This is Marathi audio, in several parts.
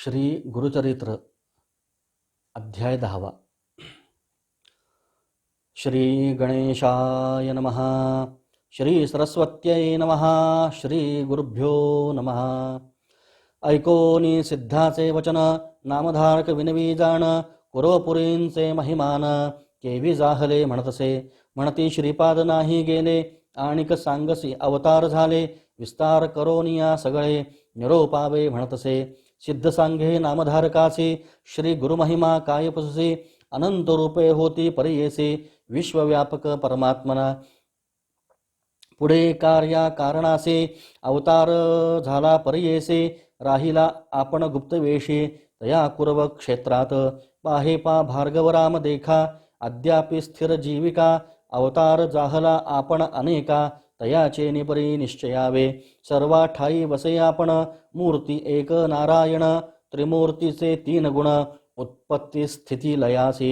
श्री गुरुचरित्र अध्याय 10. श्री गणेशाय नमः. श्री सरस्वत्यै नमः. श्री गुरुभ्यो नमः. ऐकोनी सिद्धाचे वचन, नामधारक विनवी जाण, कुरवपुरींचे महिमान, केवी जाहले म्हणतसे. म्हणती श्रीपाद नाही गेले, आणिक सांगसी अवतार झाले. विस्तार करोनिया सगळे, निरोपावे म्हणतसे. सिद्ध सांगे नामधारकासी, श्री गुरुमहिमा काय पुससी. अनंत रूपे होती परियेसी, विश्वव्यापक परमात्मना. पुढे कार्या कारणासे, अवतार झाला परियेसी. राहिला आपण गुप्तवेशी, तया कुरव क्षेत्रात. पाहे पा भार्गवराम देखा, अद्यापि स्थिर जीविका. अवतार जाहला आपण अनेका, तयाचे निपरी निश्चयावे. सर्वा ठाई वसे आपण, मूर्ती एक नारायण. त्रिमूर्तीचे 3 गुण, उत्पत्ती स्थिती लयासी.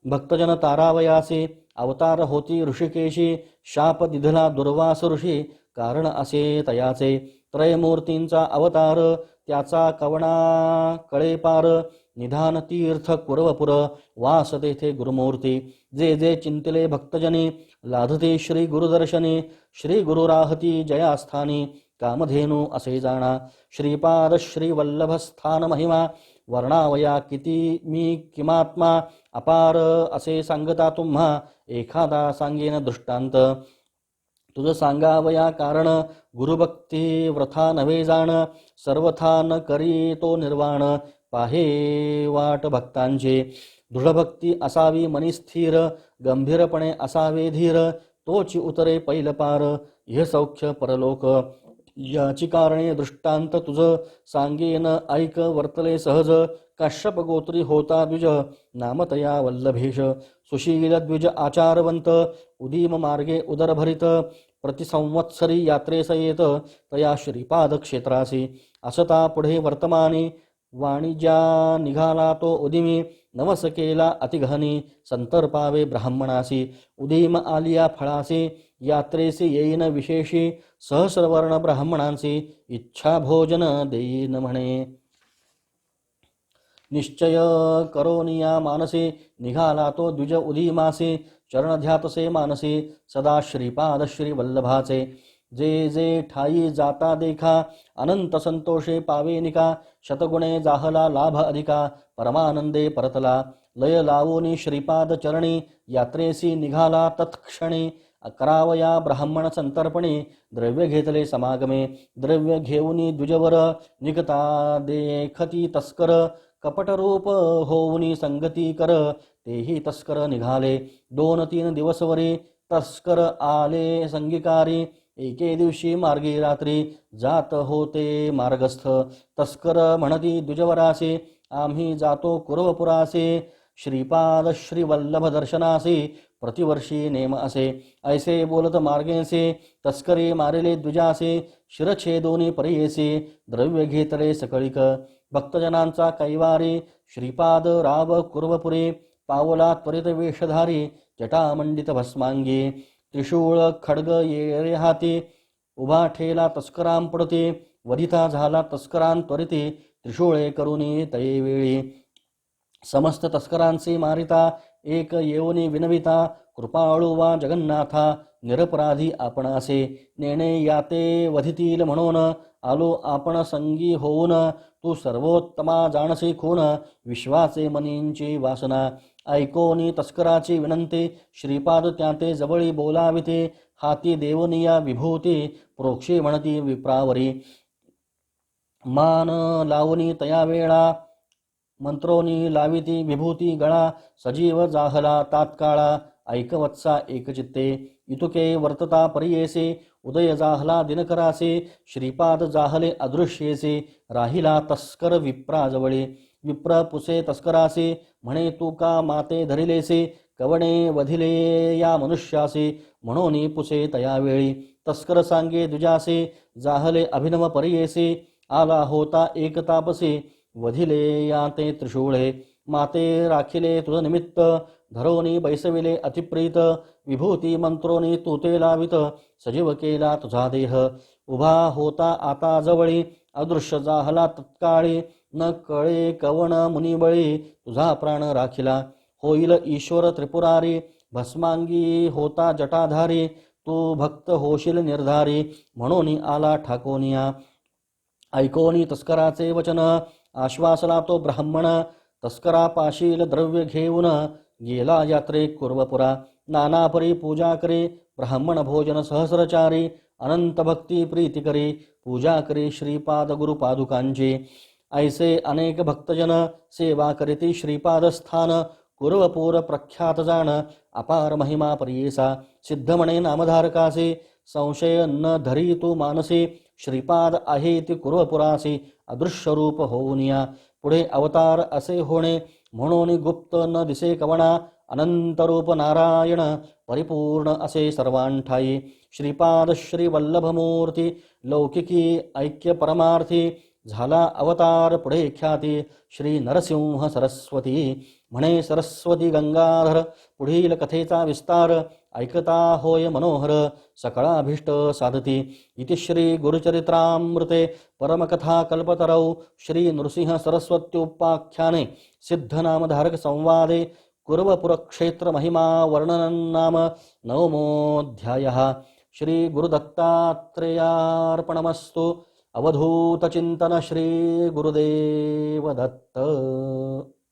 भक्तजन तारावयासी, अवतार होती ऋषिकेशी. शाप दिधला दुर्वास ऋषी, कारण असे तयाचे. त्रयमूर्तींचा अवतार, त्याचा कवणा कळे पार. निधान तीर्थ कुरवपुर, वास तेथे गुरुमूर्ती. जे जे चिंतले भक्तजनी, लाधते श्री गुरुदर्शनी. श्री गुरुराहती जयास्थानी, कामधेनु असे जाणा. श्रीपाद श्री वल्लभ स्थान महिमा, वर्णावया किती मी किमात्मा. अपार असे सांगता तुम्हा, एखादा सांगेन दृष्टांत. तुझ सांगावया कारण, गुरुभक्ती व्रथा नव्हे जाण. सर्वथा न करी तो निर्वाण, पाहे वाट भक्तांचे. दृढभक्ती असावी मनी स्थिर, गंभीरपणे असावे धीर. तोची उतरे पैल पार, इह सौख्य परलोक. याची कारणे दृष्टांत तुझ, सांगेन ऐक वर्तले सहज. काश्यप गोत्री होता द्विज, नामतया वल्लभेश. सुशील द्विज आचारवंत, उदीम मार्गे उदरभरित. प्रतिसंवत्सरी यात्रेस येत, तया श्रीपाद क्षेत्रासी. असता पुढे वर्तमानी, वाणिज्या निघाला तो उदिमी. नवस केला अतिगहनी, संतर्पावे ब्राह्मणासी. उदीम आलिया फळासी, यात्रेसी येईन विशेषी. सहस्रवर्ण ब्राह्मणांसी, इच्छा भोजन देईन म्हणे. निश्चय करोनिया मानसी, निघाला तो द्विज उदीमासी. चरण ध्यातसे मानसी, सदा श्रीपाद श्री वल्लभाचे. जे जे ठाई जाता देखा, अनंत संतोषे पावेनिका. शतगुणे जाहला लाभ अधिका, परमानंदे परतला. लय लावोनी श्रीपाद चरणी, यात्रेसी निघाला तत्क्षणी. करावया ब्राह्मण संतर्पणी, द्रव्य घेतले समागमे. द्रव्य घेऊनी द्विजवर, निघता देखती तस्कर. कपटरूप होऊनी संगती कर, तेही तस्कर निघाले. 2-3 दिवसवरी, तस्कर आले संगीकारी. एके दिवशी मार्गी रात्री, जात होते मार्गस्थ. तस्कर म्हणती द्विजवरासी, आम्ही जातो कुरवपुरासी. श्रीपाद श्री वल्लभ दर्शनासी, प्रतिवर्षी नेम असे. ऐसे बोलत मार्गेसे, तस्करी मारिले द्विजासे. शिरछेदोनी परियेसी, द्रव्य घेतले सकळिक. भक्तजनांचा कैवारी, श्रीपाद राव कुरवपुरी. पावला त्वरित वेशधारी, जटामंडित भस्मांगी. त्रिशूळ खड्ग येरे हाती, उभा ठेला तस्करांपुढती. वधिता झाला तस्करांत्वरिती, त्रिशूळे करुनी तये वेळी. समस्त तस्करांचे मारिता, एक येऊनी विनविता. कृपाळू वा जगन्नाथा, निरपराधी आपण असे. नेणे याते वधितील म्हणून, आलो आपण संगी होऊन. तू सर्वोत्तमा जाणसे खून, विश्वाचे मनींची वासना. ऐकोनी तस्कराची विनंती, श्रीपाद त्याते जवळी बोलाविते. हाती देवनिया विभूती, प्रोक्षी म्हणती विप्रावरी. मान लावणी तया वेळा, मंत्रोनी लाविती विभूती गळा. सजीव जाहला तात्काळा, ऐकवत्सा एकचित्ते. इतुके वर्तता परियेसे, उदय जाहला दिनकरासे. श्रीपाद जाहले अदृश्येसे, राहिला तस्कर विप्राजवळी. विप्र पुसे तस्करासे, म्हणे तू का माते धरिलेसे. कवणे वधिले या मनुष्यासे, म्हणून पुसे तयावेळी. तस्कर सांगे द्विजासे, जाहले अभिनव परियेसे. आला होता एक तापसे, वधिले या ते त्रिशूळे. माते राखिले तुझ निमित्त, धरोनी बैसविले अतिप्रीत. विभूती मंत्रोनी तू ते लावित, सजीव केला तुझा देह. उभा होता आता जवळी, अदृश्य जाहला तत्काळी. न कळे कवण मुनिबळी तुझा प्राण राखिला. होईल ईश्वर त्रिपुरारी भस्मांगी होता जटाधारी. तू भक्त होशील निर्धारी म्हणून आला ठाकोनिया. ऐकोनी तस्कराचे वचन आश्वासला तो ब्राह्मण. तस्करा पाशील द्रव्य घेऊन गेला यात्रे कुर्वपुरा. नानापरी पूजा करे ब्राह्मण भोजन सहस्रचारी. अनंत भक्ती प्रीती करी पूजा करी श्रीपाद गुरुपादुकांची. ऐसे अनेक भक्तजन सेवा करीती श्रीपादस्थान. कुर्वपूर प्रख्यात जाण अपार महिमा परियेसा. सिद्ध म्हणे नामधारकासी संशय न धरी तू मानसी. श्रीपाद आहे ती कुर्वपुरासी अदृश्य रूप होऊनिया. पुढे अवतार असे होणे म्हणून गुप्त न दिसे कवणा. अनंत रूप नारायण परिपूर्ण असे सर्वांठाई. श्रीपाद श्री वल्लभमूर्ती लौकिकी ऐक्य परमार्थी. झाला अवतार पुढे ख्याती श्री नरसिंह सरस्वती. म्हणे सरस्वती गंगाधर पुढील कथेचा विस्तार. ऐकता होय मनोहर सकळाभीष्ट साधती. इति श्री गुरुचरित्रामृते परमकथा कल्पतरौ श्री नृसिंह सरस्वत्युपाख्याने सिद्धनामधारक संवादे कुर्वपुरक्षेत्र महिमा वर्णनं नाम नवमोऽध्यायः. श्री गुरुदत्तात्रेयार्पणमस्तु. अवधूत चिंतन श्री गुरुदेव दत्त.